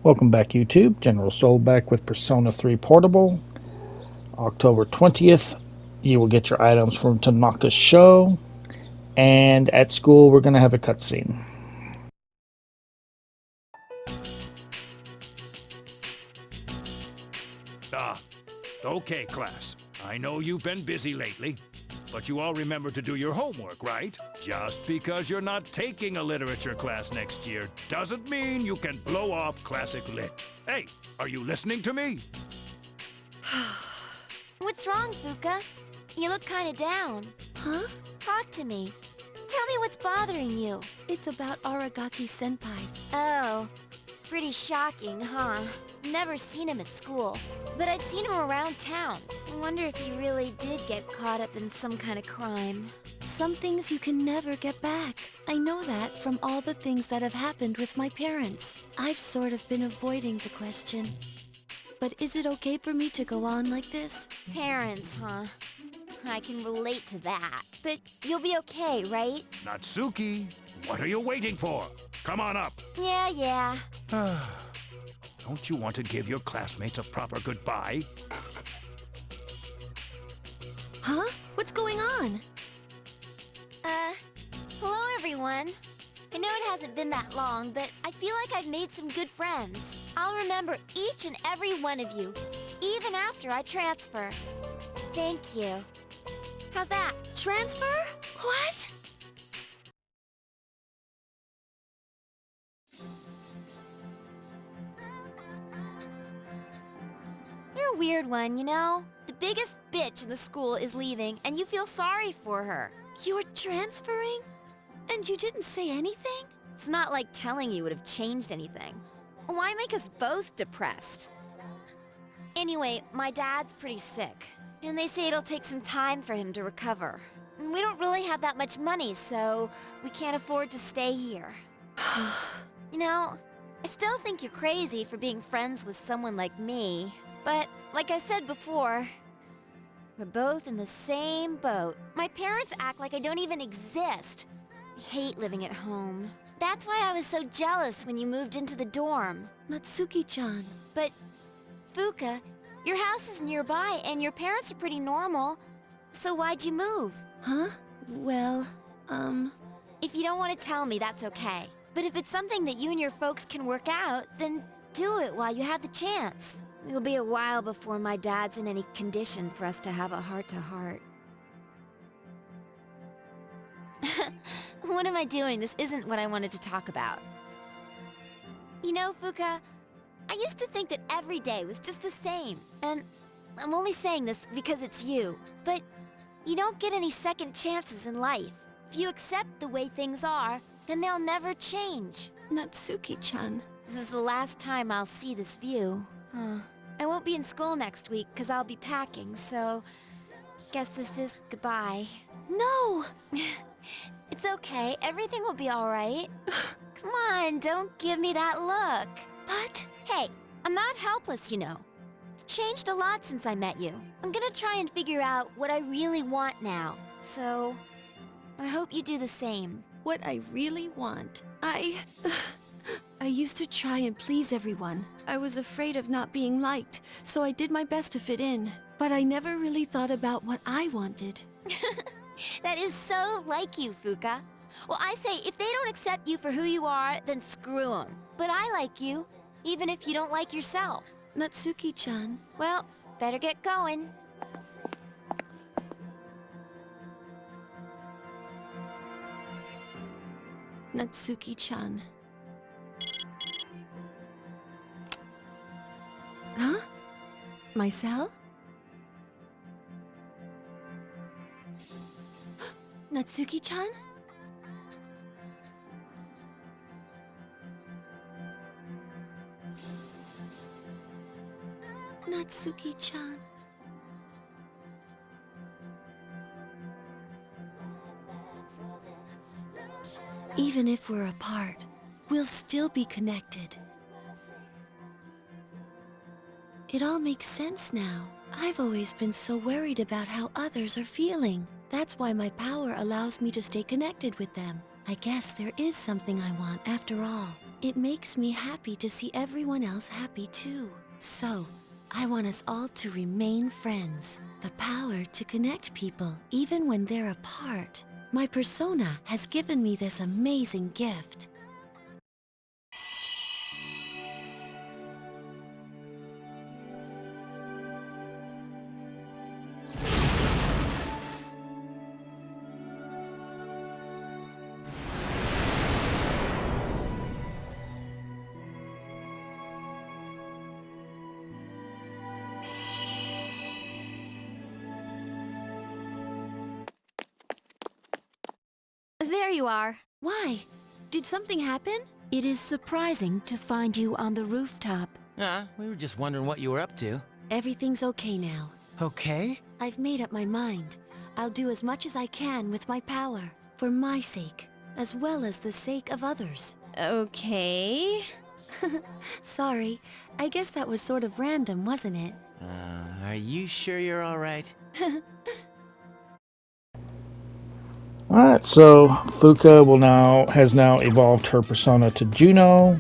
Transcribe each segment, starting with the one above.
Welcome back, YouTube. General Soul back with Persona 3 Portable. October 20th, you will get your items from Tanaka's show. And at school, we're going to have a cutscene. Okay, class. I know you've been busy lately, but you all remember to do your homework, right? Just because you're not taking a literature class next year doesn't mean you can blow off classic lit. Hey, are you listening to me? What's wrong, Fuka? You look kinda down. Huh? Talk to me. Tell me what's bothering you. It's about Aragaki-senpai. Oh, pretty shocking, huh? Never seen him at school, but I've seen him around town. I wonder if he really did get caught up in some kind of crime. Some things you can never get back. I know that from all the things that have happened with my parents. I've sort of been avoiding the question. But is it okay for me to go on like this? Parents, huh? I can relate to that. But you'll be okay, right? Natsuki, what are you waiting for? Come on up. Yeah. Don't you want to give your classmates a proper goodbye? Huh? What's going on? Hello everyone. I know it hasn't been that long, but I feel like I've made some good friends. I'll remember each and every one of you, even after I transfer. Thank you. How's that? Transfer? What? You're a weird one, you know? The biggest bitch in the school is leaving, and you feel sorry for her. You're transferring? And you didn't say anything? It's not like telling you would have changed anything. Why make us both depressed? Anyway, my dad's pretty sick, and they say it'll take some time for him to recover. And we don't really have that much money, so we can't afford to stay here. You know, I still think you're crazy for being friends with someone like me. But, like I said before, we're both in the same boat. My parents act like I don't even exist. I hate living at home. That's why I was so jealous when you moved into the dorm. Natsuki-chan. But, Fuka, your house is nearby and your parents are pretty normal. So why'd you move? Huh? Well, If you don't want to tell me, that's okay. But if it's something that you and your folks can work out, then do it while you have the chance. It'll be a while before my dad's in any condition for us to have a heart-to-heart. What am I doing? This isn't what I wanted to talk about. You know, Fuka, I used to think that every day was just the same. And I'm only saying this because it's you. But you don't get any second chances in life. If you accept the way things are, then they'll never change. Natsuki-chan. This is the last time I'll see this view. I won't be in school next week because I'll be packing, so guess this is goodbye. No! It's okay. Everything will be all right. Come on, don't give me that look. But... Hey, I'm not helpless, you know. I've changed a lot since I met you. I'm gonna try and figure out what I really want now. So, I hope you do the same. what I really want. I used to try and please everyone. I was afraid of not being liked, so I did my best to fit in. But I never really thought about what I wanted. That is so like you, Fuka. Well, I say, if they don't accept you for who you are, then screw them. But I like you, even if you don't like yourself. Natsuki-chan. Well, better get going. Natsuki-chan. Huh? My cell? Natsuki-chan? Natsuki-chan. Even if we're apart, we'll still be connected. It all makes sense now. I've always been so worried about how others are feeling. That's why my power allows me to stay connected with them. I guess there is something I want after all. It makes me happy to see everyone else happy too. So, I want us all to remain friends. The power to connect people even when they're apart. My persona has given me this amazing gift. There you are. Why? Did something happen? It is surprising to find you on the rooftop. We were just wondering what you were up to. Everything's okay now. Okay? I've made up my mind. I'll do as much as I can with my power. For my sake, as well as the sake of others. Okay. Sorry, I guess that was sort of random, wasn't it? Are you sure you're alright? Alright, so Fuka has now evolved her persona to Juno.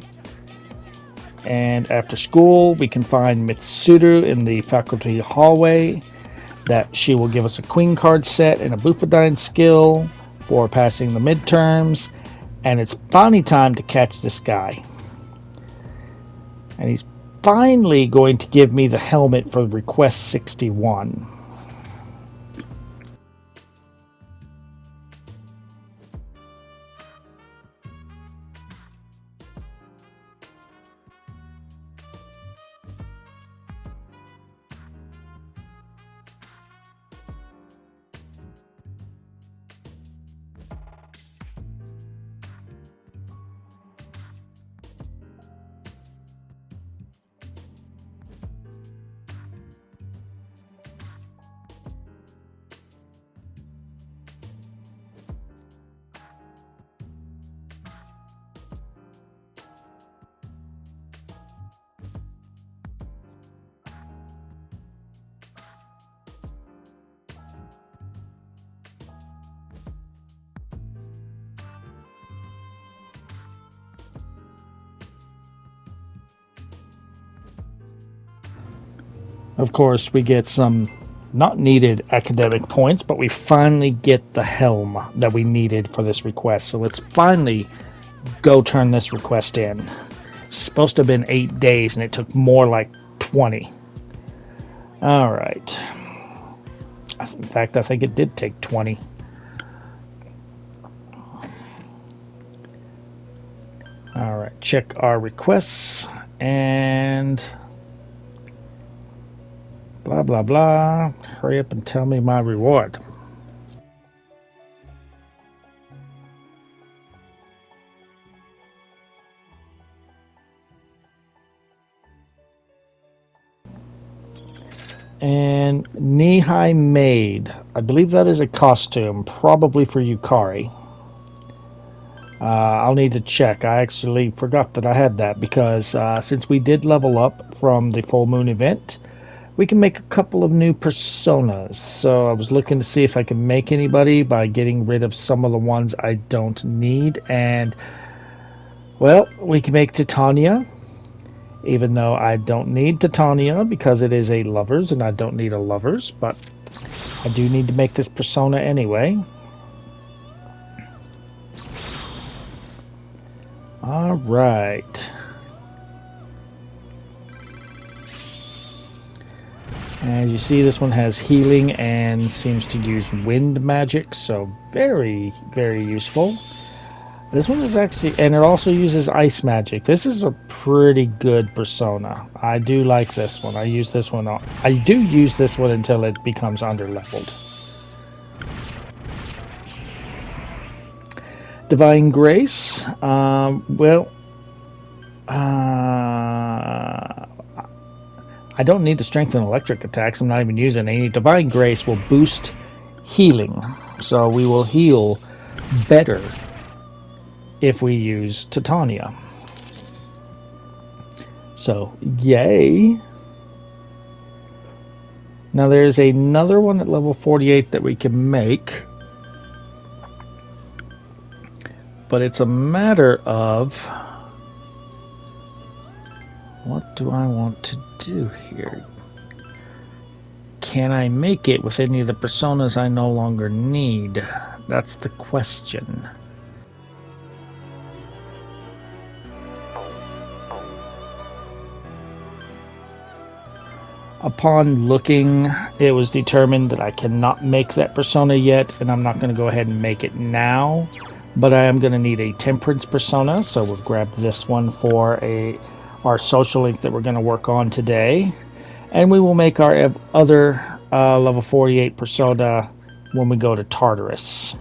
And after school, we can find Mitsuru in the faculty hallway. That she will give us a Queen card set and a Bufadine skill for passing the midterms. And it's finally time to catch this guy. And he's finally going to give me the helmet for request 61. Of course, we get some not needed academic points, but we finally get the helm that we needed for this request. So let's finally go turn this request in. It's supposed to have been 8 days, and it took more like 20. Alright. In fact, I think it did take 20. Alright, check our requests, and blah blah blah. Hurry up and tell me my reward. And knee-high maid. I believe that is a costume, probably for Yukari. I'll need to check. I actually forgot that I had that because since we did level up from the full moon event, we can make a couple of new personas. So I was looking to see if I can make anybody by getting rid of some of the ones I don't need. And, well, we can make Titania, even though I don't need Titania because it is a lovers and I don't need a lovers. But I do need to make this persona anyway. Alright. As you see, this one has healing and seems to use wind magic, so very, very useful. This one is actually, and it also uses ice magic. This is a pretty good persona. I do like this one. I use this one. I do use this one until it becomes underleveled. Divine Grace. I don't need to strengthen electric attacks. I'm not even using any. Divine Grace will boost healing. So we will heal better if we use Titania. So, yay. Now there's another one at level 48 that we can make. But it's a matter of What do I want to do here? Can I make it with any of the personas I no longer need? That's the question. Upon looking, it was determined that I cannot make that persona yet, and I'm not going to go ahead and make it now. But I am going to need a temperance persona, so we'll grab this one for our social link that we're going to work on today. And we will make our other level 48 persona when we go to Tartarus.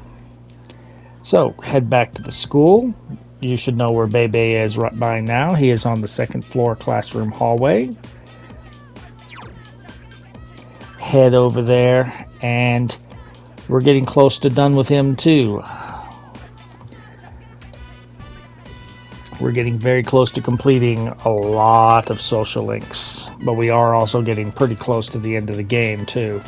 So, head back to the school. You should know where Bebe is right by now. He is on the second floor classroom hallway. Head over there, and we're getting close to done with him too. We're getting very close to completing a lot of social links, but we are also getting pretty close to the end of the game too.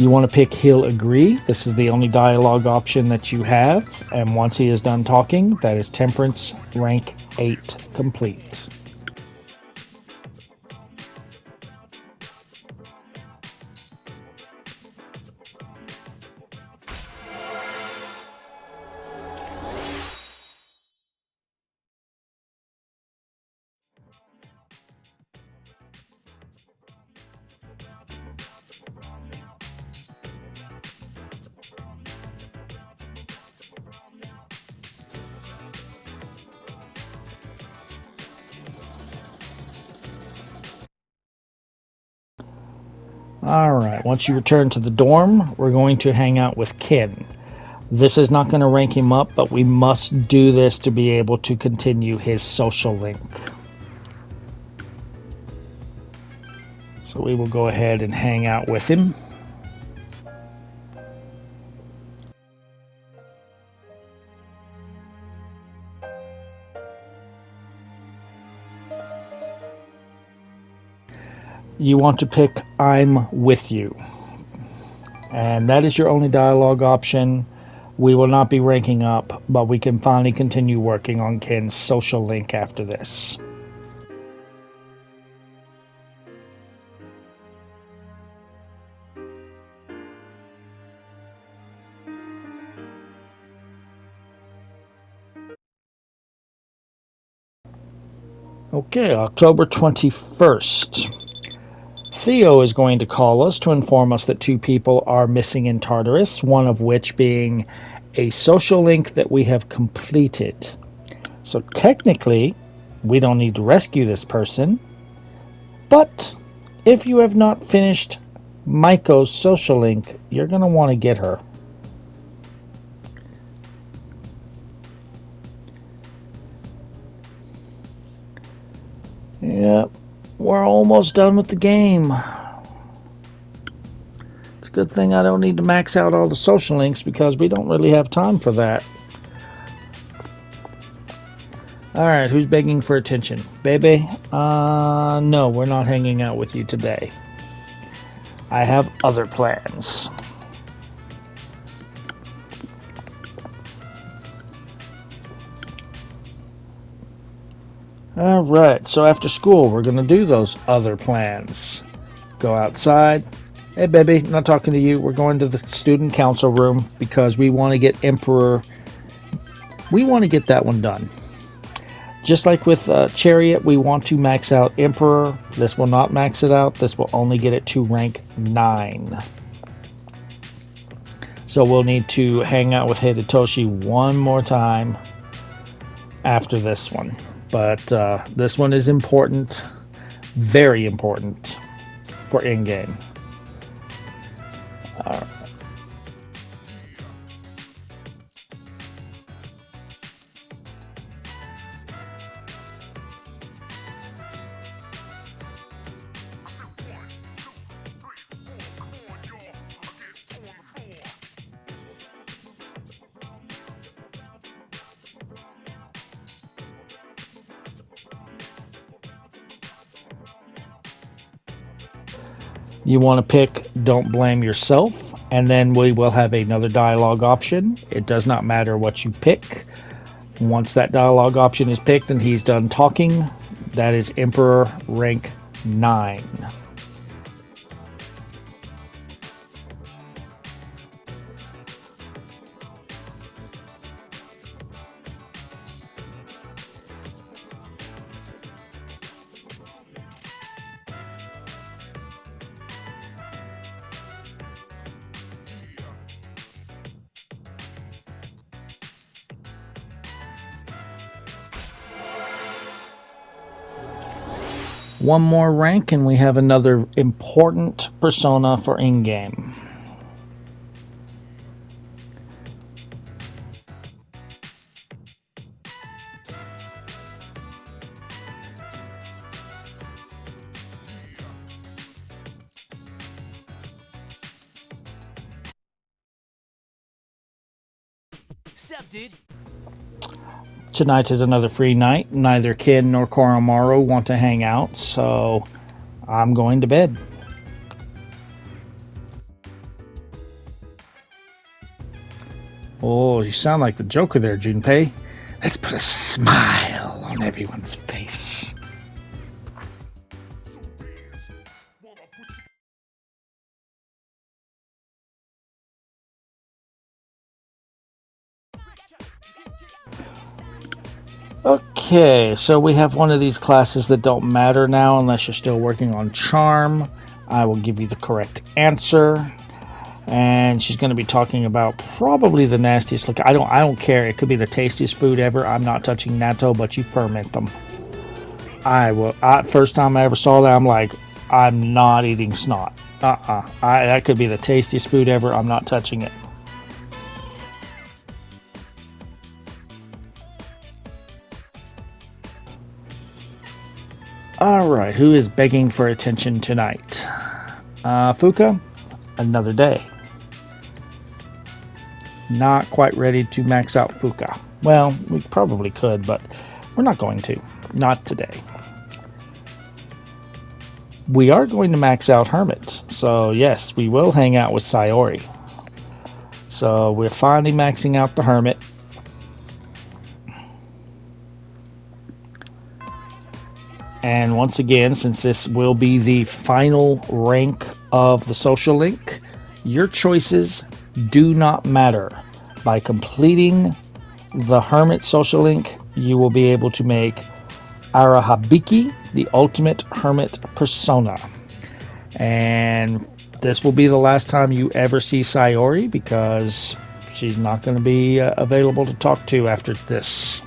You want to pick He'll Agree. This is the only dialogue option that you have. And once he is done talking, that is Temperance rank 8 complete. Alright, once you return to the dorm, we're going to hang out with Ken. This is not going to rank him up, but we must do this to be able to continue his social link. So we will go ahead and hang out with him. You want to pick I'm with you. And that is your only dialogue option. We will not be ranking up, but we can finally continue working on Ken's social link after this. Okay, October 21st. Theo is going to call us to inform us that 2 people are missing in Tartarus, one of which being a social link that we have completed. So technically, we don't need to rescue this person, but if you have not finished Maiko's social link, you're going to want to get her. Yep, we're almost done with the game. It's a good thing I don't need to max out all the social links because we don't really have time for that. Alright, who's begging for attention? Bebe? No, we're not hanging out with you today. I have other plans. Alright, so after school, we're going to do those other plans. Go outside. Hey, baby, not talking to you. We're going to the student council room because we want to get Emperor. We want to get that one done. Just like with Chariot, we want to max out Emperor. This will not max it out. This will only get it to rank 9. So we'll need to hang out with Hidetoshi one more time after this one. But this one is important, very important for in-game. You want to pick Don't Blame Yourself, and then we will have another dialogue option. It does not matter what you pick. Once that dialogue option is picked and he's done talking, that is Emperor rank 9. One more rank and we have another important persona for in-game. Sup, dude? Tonight is another free night. Neither Ken nor Koromaru want to hang out, so I'm going to bed. Oh, you sound like the Joker there, Junpei. Let's put a smile on everyone's face. Okay, so we have one of these classes that don't matter now unless you're still working on charm. I will give you the correct answer. And she's going to be talking about probably the nastiest look. I don't care. It could be the tastiest food ever. I'm not touching natto, but you ferment them. First time I ever saw that, I'm like, I'm not eating snot. That could be the tastiest food ever. I'm not touching it. Alright, who is begging for attention tonight? Fuka, another day. Not quite ready to max out Fuka. Well, we probably could, but we're not going to. Not today. We are going to max out Hermit. So yes, we will hang out with Sayori. So we're finally maxing out the Hermit. And once again, since this will be the final rank of the social link, your choices do not matter. By completing the Hermit social link, you will be able to make Arahabiki, the ultimate Hermit persona. And this will be the last time you ever see Sayori because she's not going to be available to talk to after this.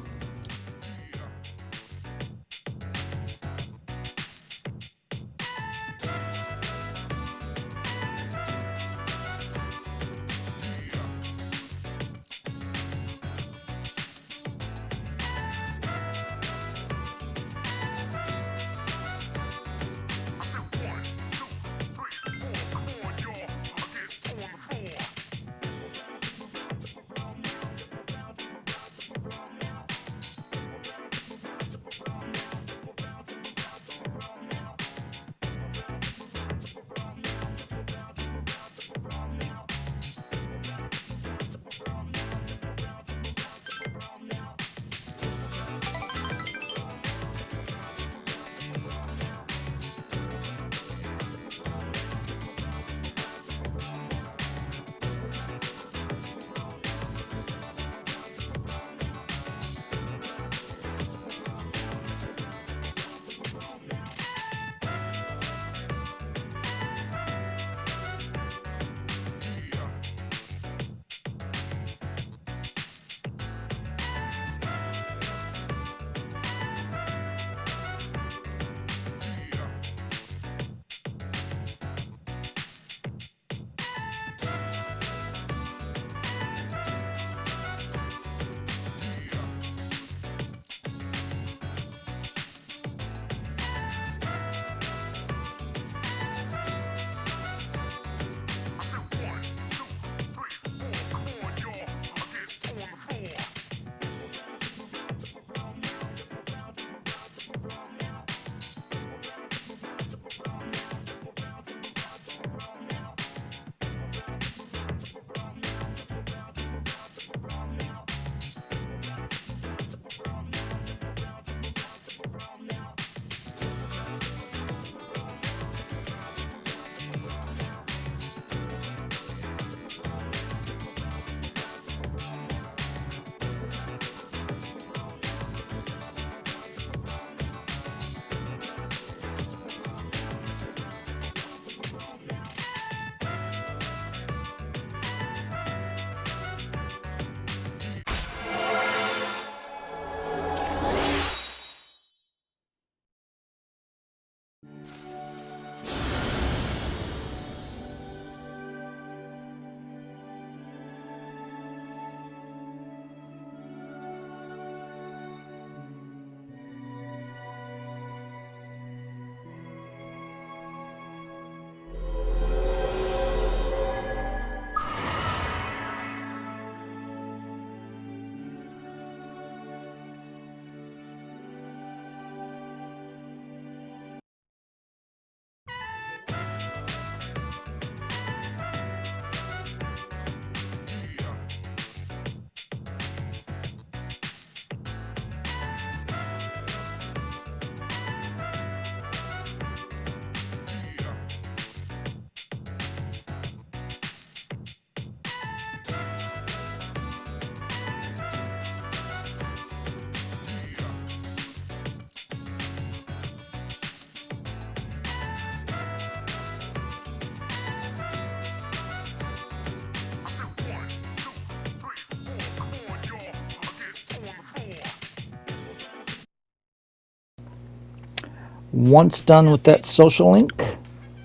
Once done with that social link,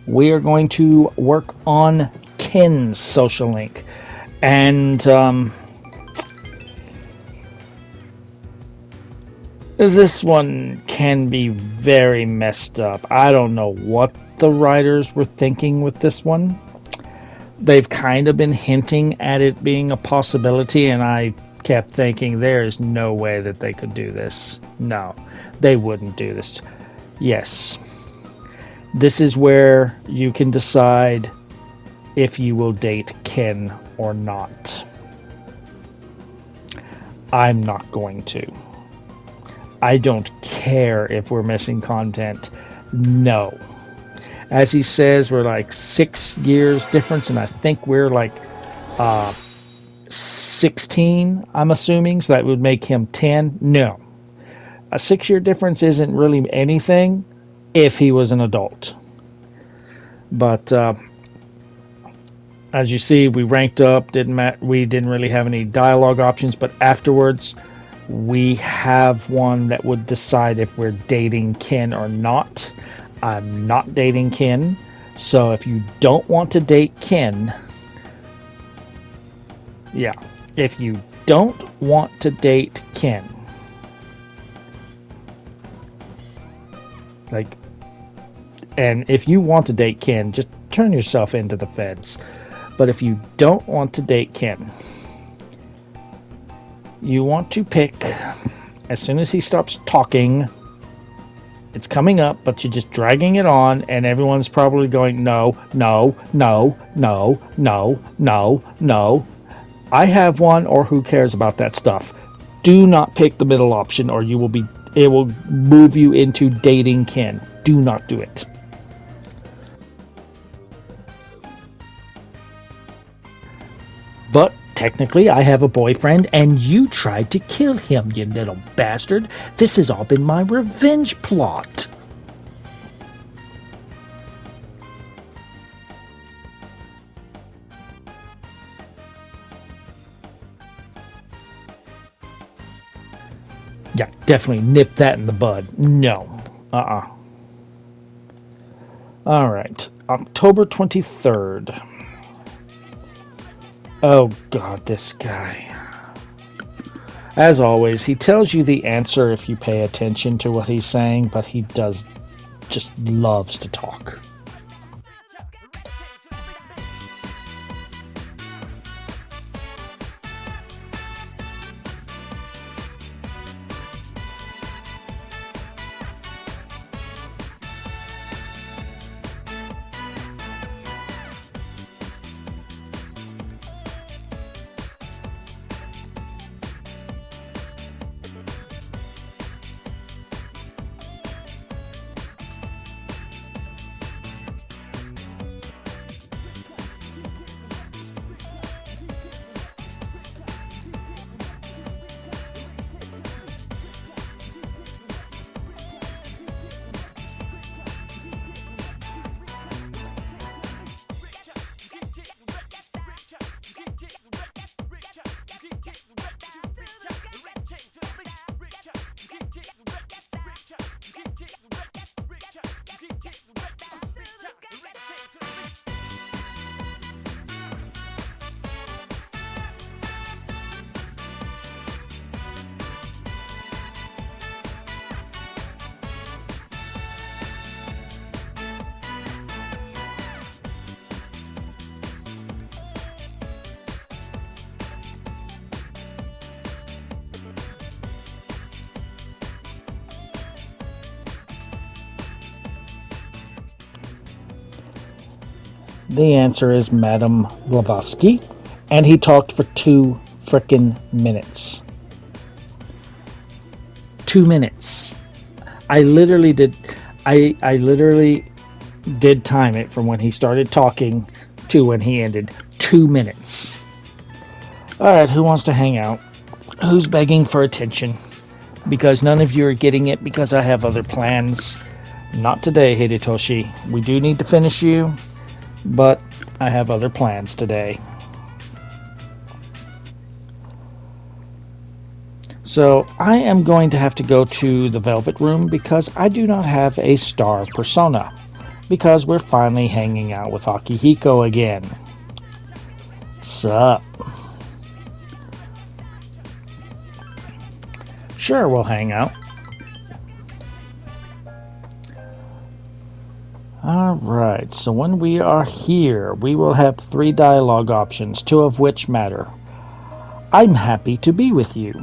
we are going to work on Ken's social link. And this one can be very messed up. I don't know what the writers were thinking with this one. They've kind of been hinting at it being a possibility, and I kept thinking there is no way that they could do this. No, they wouldn't do this. Yes, this is where you can decide if you will date Ken or not. I'm not going to. I don't care if we're missing content. No. As he says, we're like 6 years difference, and I think we're like 16, I'm assuming, so that would make him 10. No. A 6-year difference isn't really anything if he was an adult. But as you see, we ranked up. We didn't really have any dialogue options, but afterwards we have one that would decide if we're dating Ken or not. I'm not dating Ken, so if you don't want to date Ken, yeah, if you don't want to date Ken, like, and if you want to date Ken, just turn yourself into the feds. But if you don't want to date Ken, you want to pick, as soon as he stops talking, it's coming up, but you're just dragging it on, and everyone's probably going, no, no, no, no, no, no, no. I have one, or who cares about that stuff? Do not pick the middle option, or it will move you into dating Ken. Do not do it. But technically, I have a boyfriend, and you tried to kill him, you little bastard. This has all been my revenge plot. Yeah, definitely nip that in the bud. No. Alright. October 23rd. Oh god, this guy. As always, he tells you the answer if you pay attention to what he's saying, but he just loves to talk. The answer is Madame Blavatsky, and he talked for 2 frickin' minutes. 2 minutes. I literally did time it from when he started talking to when he ended. 2 minutes. Alright, who wants to hang out? Who's begging for attention? Because none of you are getting it because I have other plans. Not today, Hidetoshi. We do need to finish you, but I have other plans today. So I am going to have to go to the Velvet Room because I do not have a star persona. Because we're finally hanging out with Akihiko again. Sup? Sure, we'll hang out. Alright, so when we are here, we will have 3 dialogue options, 2 of which matter. I'm happy to be with you.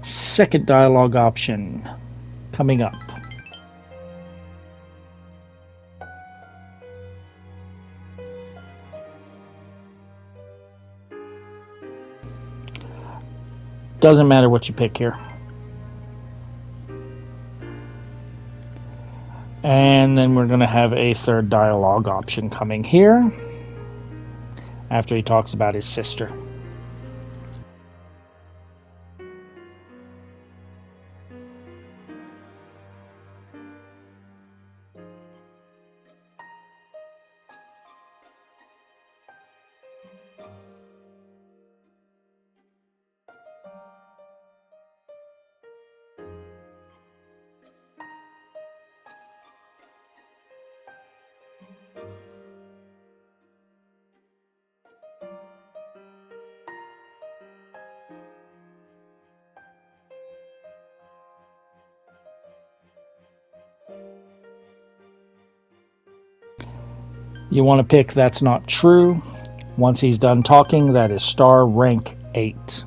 Second dialogue option coming up. Doesn't matter what you pick here. And then we're going to have a third dialogue option coming here after he talks about his sister. You want to pick That's Not True. Once he's done talking, that is star rank 8.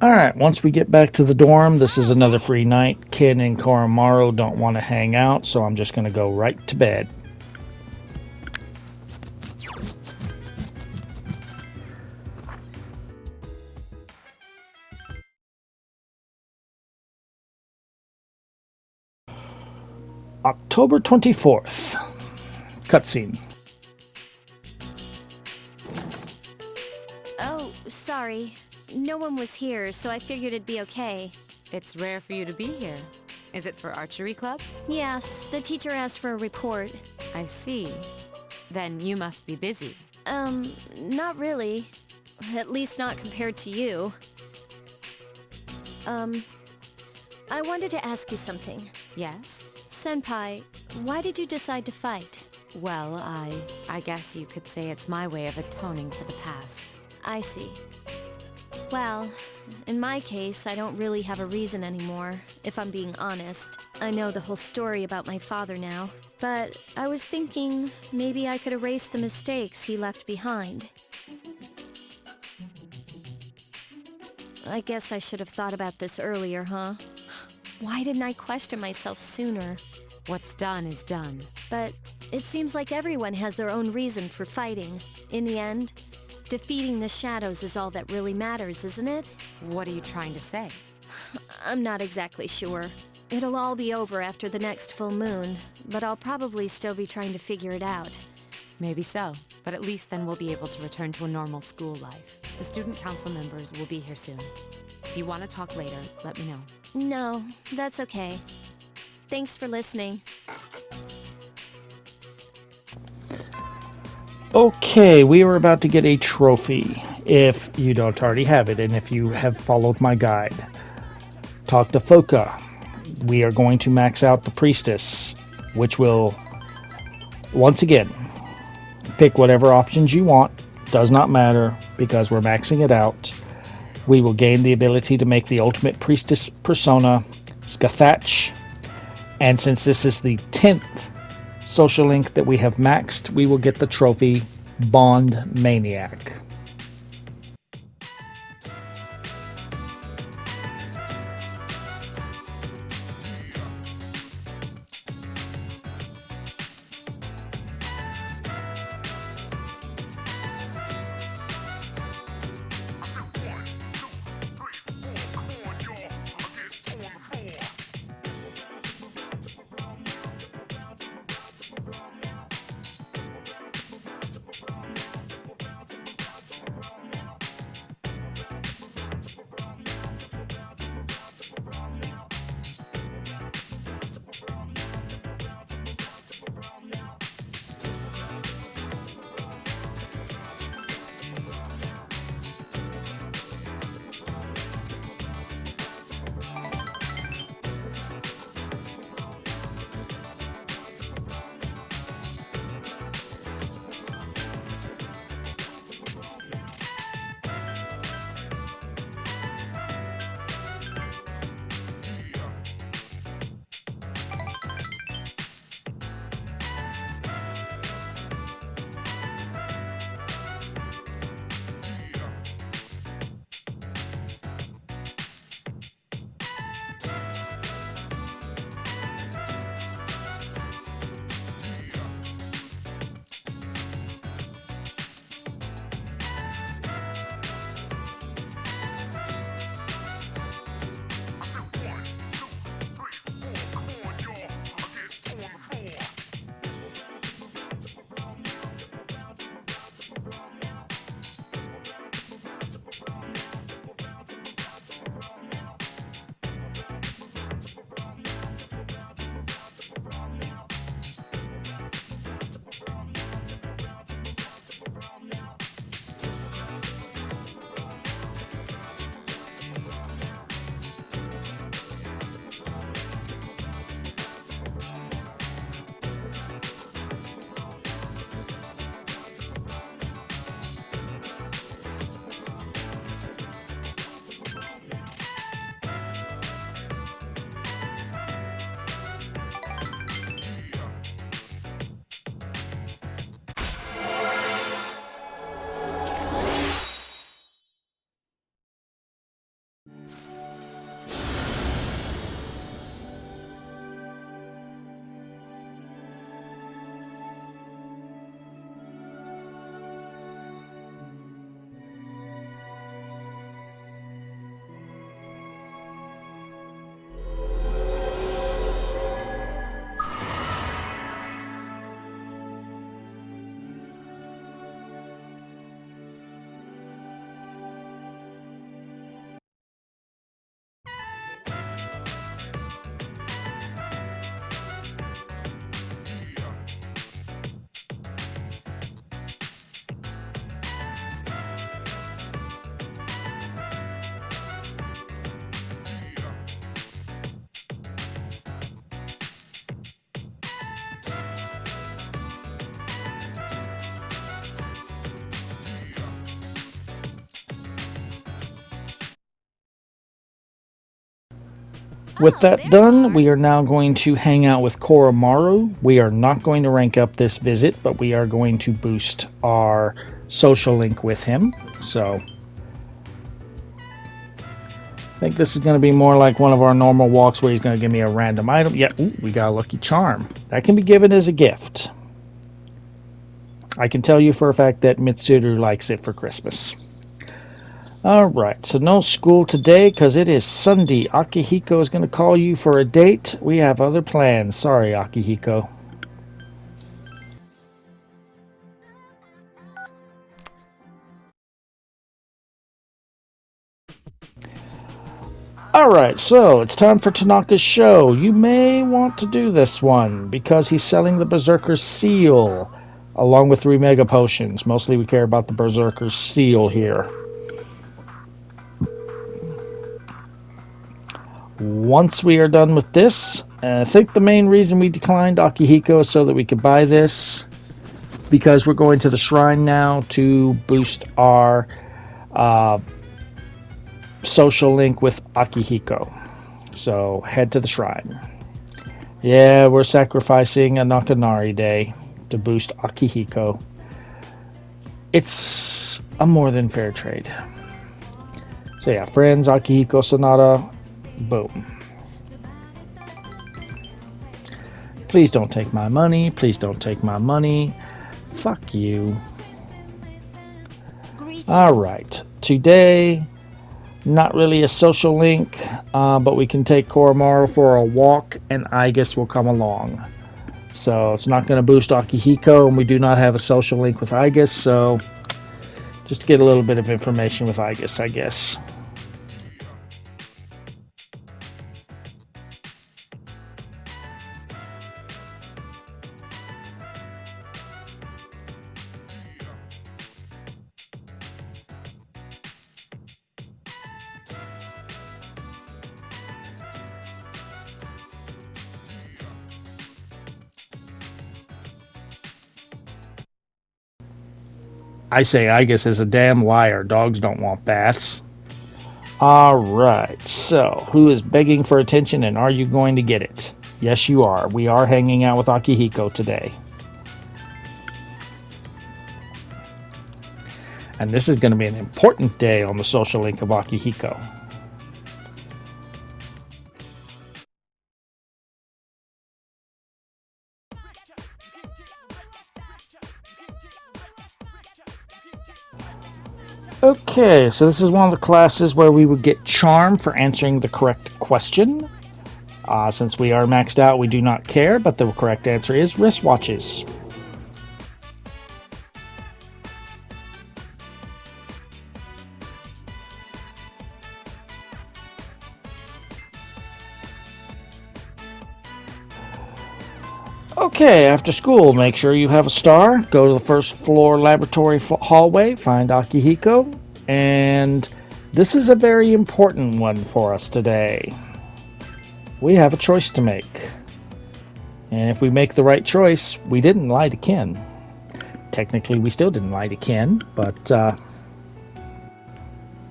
Alright, once we get back to the dorm, this is another free night. Ken and Koromaru don't want to hang out, so I'm just going to go right to bed. October 24th. Cutscene. Oh, sorry. No one was here, so I figured it'd be okay. It's rare for you to be here. Is it for archery club? Yes, the teacher asked for a report. I see. Then you must be busy. Not really. At least not compared to you. I wanted to ask you something. Yes? Senpai, why did you decide to fight? Well, I guess you could say it's my way of atoning for the past. I see. Well, in my case, I don't really have a reason anymore, if I'm being honest. I know the whole story about my father now, but I was thinking maybe I could erase the mistakes he left behind. I guess I should have thought about this earlier, huh? Why didn't I question myself sooner? What's done is done. But it seems like everyone has their own reason for fighting. In the end, defeating the shadows is all that really matters, isn't it? What are you trying to say? I'm not exactly sure. It'll all be over after the next full moon, but I'll probably still be trying to figure it out. Maybe so, but at least then we'll be able to return to a normal school life. The student council members will be here soon. If you want to talk later, let me know. No, that's okay. Thanks for listening. Okay, we are about to get a trophy, if you don't already have it, and if you have followed my guide. Talk to Foka. We are going to max out the priestess, which will, once again, pick whatever options you want. Does not matter, because we're maxing it out. We will gain the ability to make the ultimate priestess persona, Skathach. And since this is the 10th social link that we have maxed, we will get the trophy Bond Maniac. With that done, we are now going to hang out with Koromaru. We are not going to rank up this visit, but we are going to boost our social link with him. So I think this is going to be more like one of our normal walks where he's going to give me a random item. Yeah, ooh, we got a lucky charm. That can be given as a gift. I can tell you for a fact that Mitsuru likes it for Christmas. Alright, so no school today because it is Sunday. Akihiko is going to call you for a date. We have other plans. Sorry, Akihiko. Alright, so it's time for Tanaka's show. You may want to do this one because he's selling the Berserker's Seal along with 3 Mega Potions. Mostly we care about the Berserker's Seal here. Once we are done with this, I think the main reason we declined Akihiko is so that we could buy this, because we're going to the shrine now to boost our social link with Akihiko. So head to the shrine. Yeah, we're sacrificing a Nakanari day to boost Akihiko. It's a more than fair trade. So yeah, friends, Akihiko Sonata, boom. Please don't take my money. Please don't take my money. Fuck you. Alright, today, not really a social link, but we can take Koromaru for a walk and Igus will come along. So it's not going to boost Akihiko, and we do not have a social link with Igus, so just to get a little bit of information with Igus, I guess. I say Igus is a damn liar. Dogs don't want baths. Alright, so who is begging for attention and are you going to get it? Yes, you are. We are hanging out with Akihiko today. And this is going to be an important day on the social link of Akihiko. Okay, so this is one of the classes where we would get charm for answering the correct question. Since we are maxed out, we do not care, but the correct answer is wristwatches. Okay, after school, make sure you have a star. Go to the first floor laboratory hallway, find Akihiko, and this is a very important one for us today. We have a choice to make. And if we make the right choice, we didn't lie to Ken. Technically, we still didn't lie to Ken, but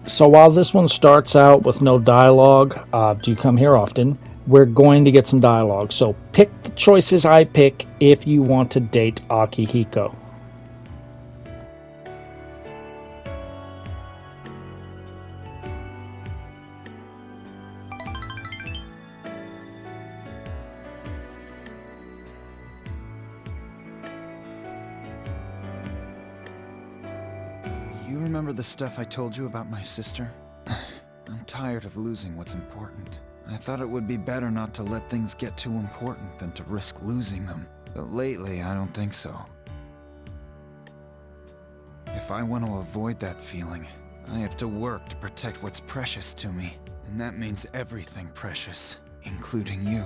so while this one starts out with no dialogue, do you come here often? We're going to get some dialogue, so pick the choices I pick if you want to date Akihiko. You remember the stuff I told you about my sister? I'm tired of losing what's important. I thought it would be better not to let things get too important than to risk losing them. But lately, I don't think so. If I want to avoid that feeling, I have to work to protect what's precious to me. And that means everything precious, including you.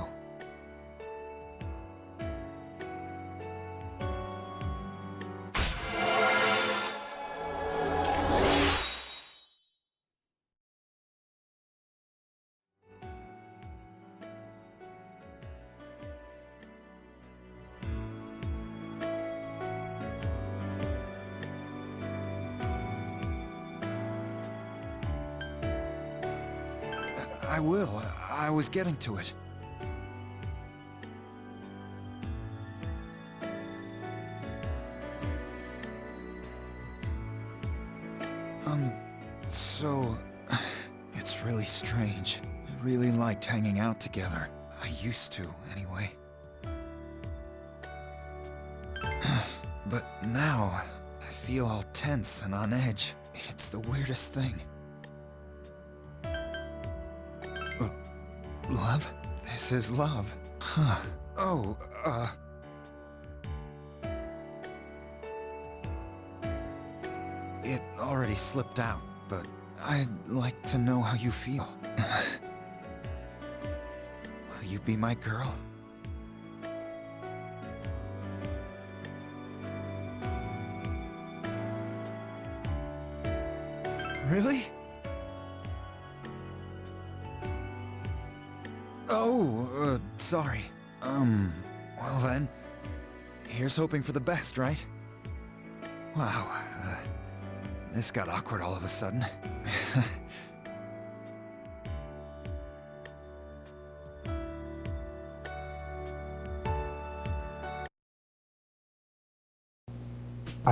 I will. I was getting to it. So... It's really strange. I really liked hanging out together. I used to, anyway. But now, I feel all tense and on edge. It's the weirdest thing. Love? This is love. Huh. Oh, It already slipped out, but I'd like to know how you feel. Will you be my girl? Really? Oh, sorry. Well then, here's hoping for the best, right? Wow, this got awkward all of a sudden.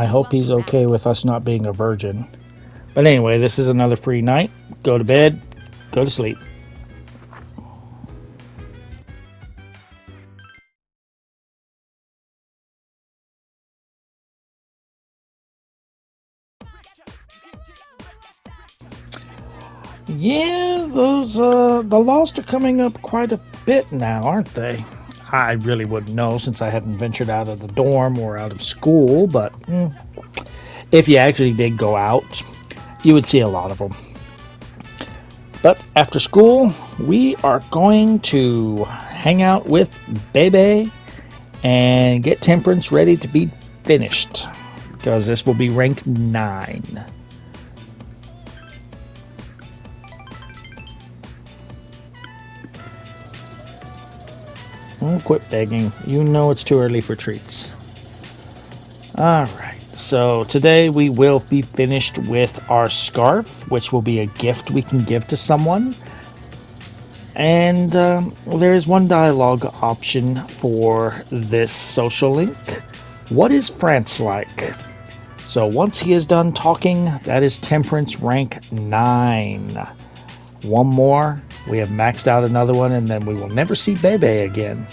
I hope he's okay with us not being a virgin. But anyway, this is another free night. Go to bed, go to sleep. Yeah, those the Lost are coming up quite a bit now, aren't they? I really wouldn't know since I hadn't ventured out of the dorm or out of school, but if you actually did go out, you would see a lot of them. But after school, we are going to hang out with Bebe and get Temperance ready to be finished, because this will be rank 9. Oh, quit begging. You know it's too early for treats. Alright, so today we will be finished with our scarf, which will be a gift we can give to someone. And there is one dialogue option for this social link. What is France like? So once he is done talking, that is Temperance rank 9. One more. We have maxed out another one, and then we will never see Bebe again.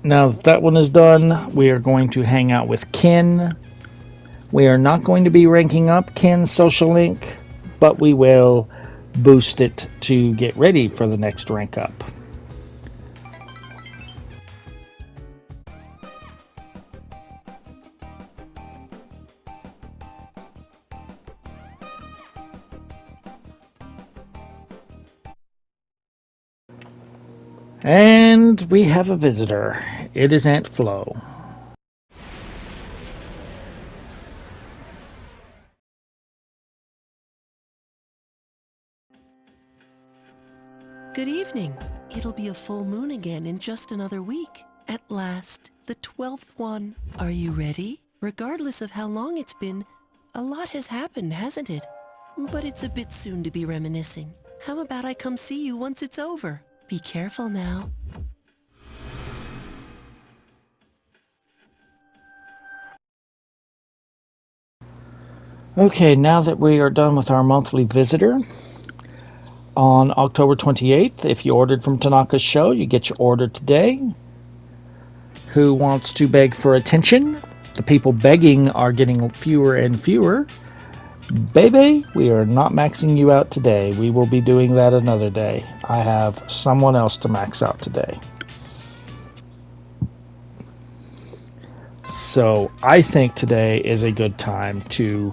Now that one is done, we are going to hang out with Ken. We are not going to be ranking up Ken's social link, but we will boost it to get ready for the next rank up. And we have a visitor. It is Aunt Flo. Good evening. It'll be a full moon again in just another week. At last, the 12th one. Are you ready? Regardless of how long it's been, a lot has happened, hasn't it? But it's a bit soon to be reminiscing. How about I come see you once it's over? Be careful now. Okay, now that we are done with our monthly visitor, on October 28th, if you ordered from Tanaka's show, you get your order today. Who wants to beg for attention? The people begging are getting fewer and fewer. Bebe, we are not maxing you out today. We will be doing that another day. I have someone else to max out today. So I think today is a good time to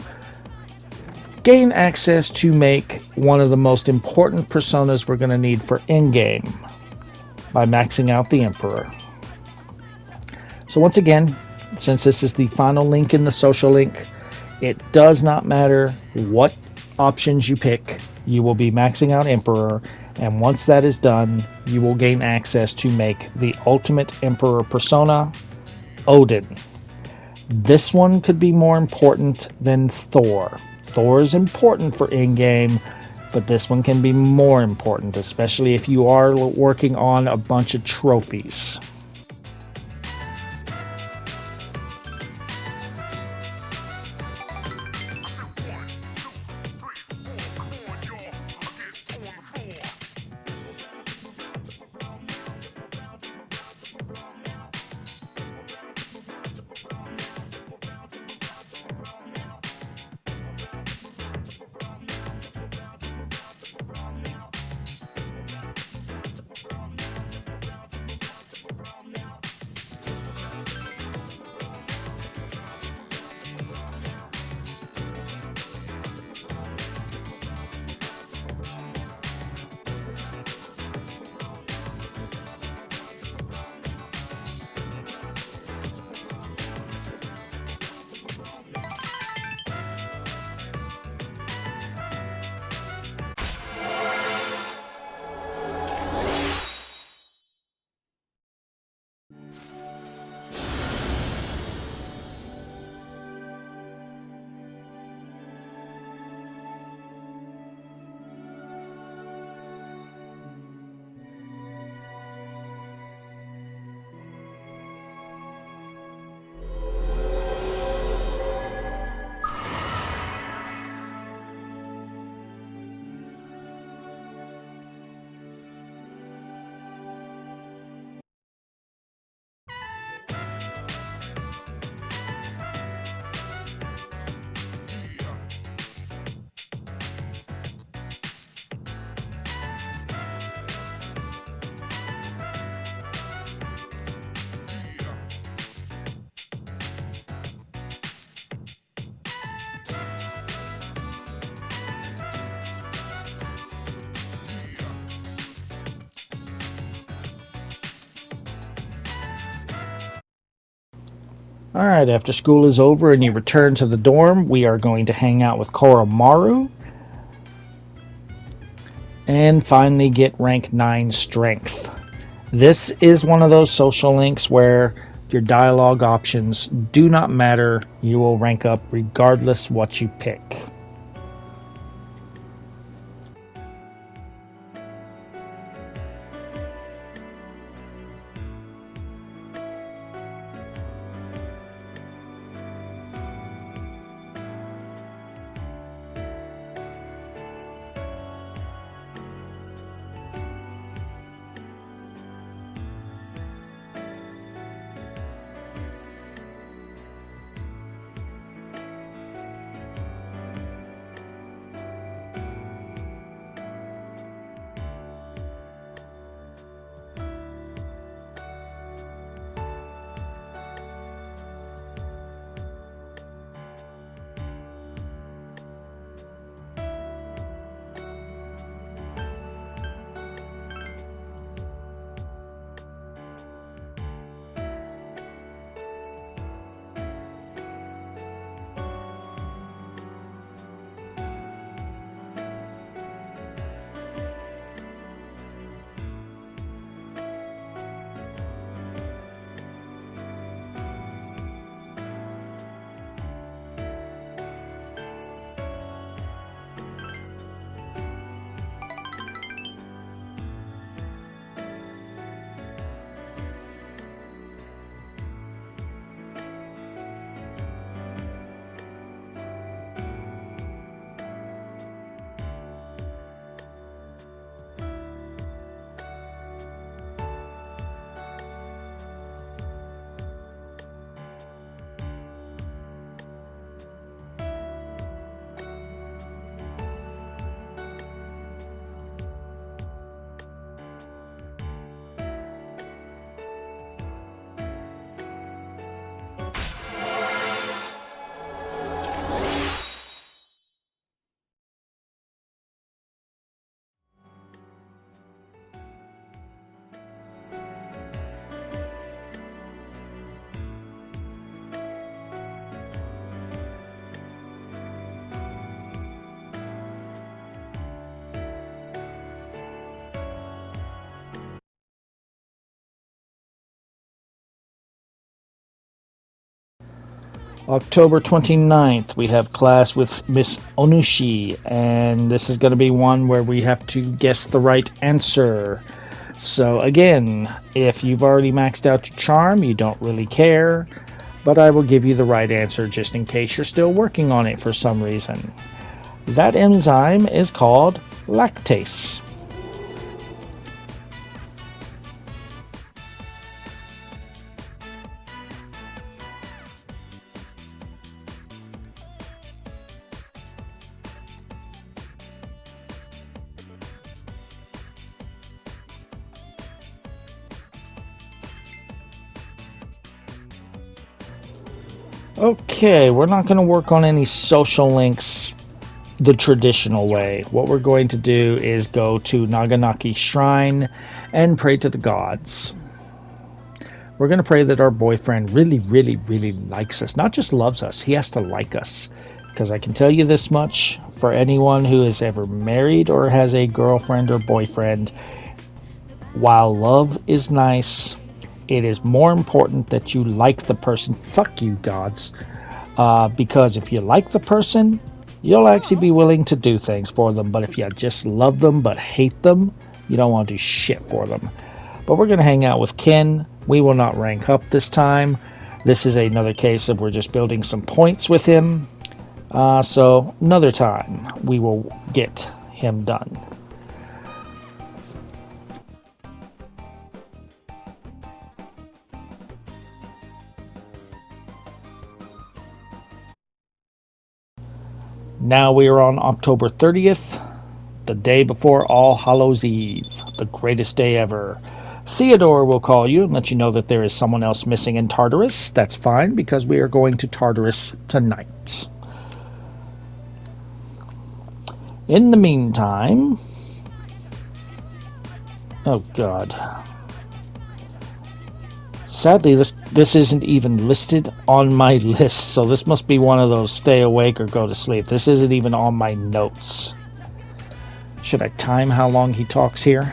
gain access to make one of the most important personas we're going to need for in-game by maxing out the Emperor. So once again, since this is the final link in the social link, it does not matter what options you pick. You will be maxing out Emperor, and once that is done, you will gain access to make the ultimate Emperor persona, Odin. This one could be more important than Thor. Thor is important for in-game, but this one can be more important, especially if you are working on a bunch of trophies. Alright, after school is over and you return to the dorm, we are going to hang out with Koromaru and finally get rank 9 strength. This is one of those social links where your dialogue options do not matter. You will rank up regardless what you pick. October 29th, we have class with Miss Onushi, and this is going to be one where we have to guess the right answer. So again, if you've already maxed out your charm, you don't really care, but I will give you the right answer just in case you're still working on it for some reason. That enzyme is called lactase. Okay, we're not going to work on any social links the traditional way. What we're going to do is go to Naganaki Shrine and pray to the gods. We're going to pray that our boyfriend really, really, really likes us. Not just loves us, he has to like us. Because I can tell you this much, for anyone who is ever married or has a girlfriend or boyfriend, while love is nice, it is more important that you like the person. Fuck you, gods. Because if you like the person, you'll actually be willing to do things for them. But if you just love them but hate them, you don't want to do shit for them. But we're going to hang out with Ken. We will not rank up this time. This is another case of we're just building some points with him. So another time we will get him done. Now we are on October 30th, the day before All Hallows Eve, the greatest day ever. Theodore will call you and let you know that there is someone else missing in Tartarus. That's fine, because we are going to Tartarus tonight. In the meantime... Oh, God. Sadly, this isn't even listed on my list, so this must be one of those stay awake or go to sleep. This isn't even on my notes. Should I time how long he talks here?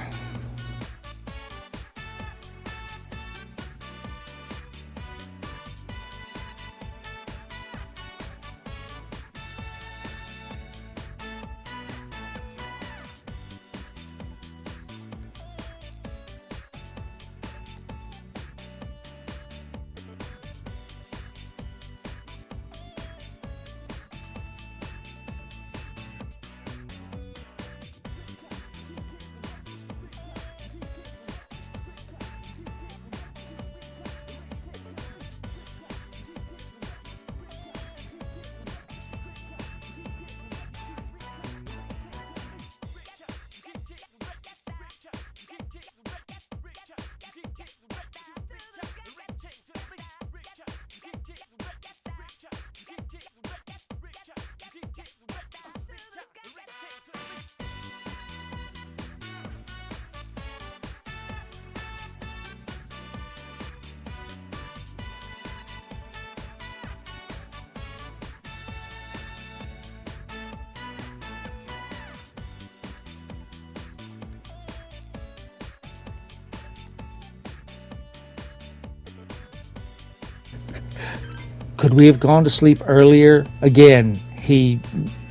Could we have gone to sleep earlier? Again, he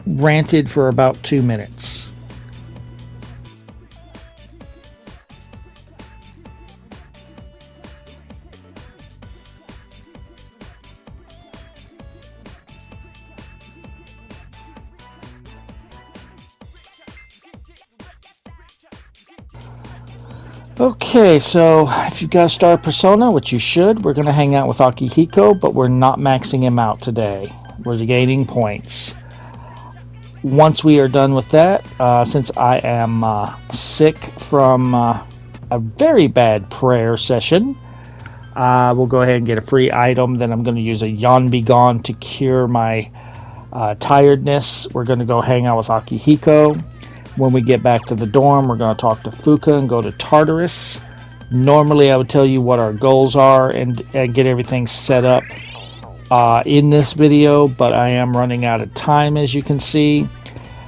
ranted for about 2 minutes. Okay, so if you've got a star persona, which you should, we're going to hang out with Akihiko, but we're not maxing him out today. We're gaining points. Once we are done with that, since I am sick from a very bad prayer session, we'll go ahead and get a free item. Then I'm going to use a Yon Be Gone to cure my tiredness. We're going to go hang out with Akihiko. When we get back to the dorm, we're going to talk to Fuka and go to Tartarus. Normally, I would tell you what our goals are and get everything set up in this video, but I am running out of time, as you can see.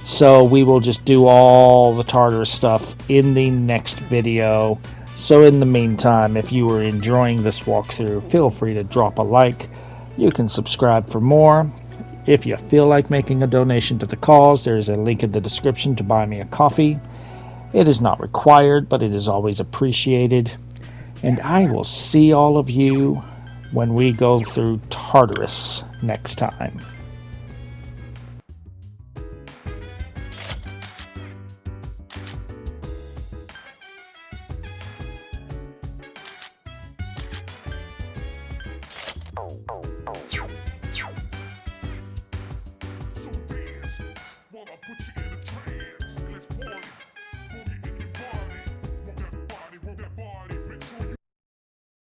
So we will just do all the Tartarus stuff in the next video. So in the meantime, if you are enjoying this walkthrough, feel free to drop a like. You can subscribe for more. If you feel like making a donation to the cause, there is a link in the description to buy me a coffee. It is not required, but it is always appreciated. And I will see all of you when we go through Tartarus next time.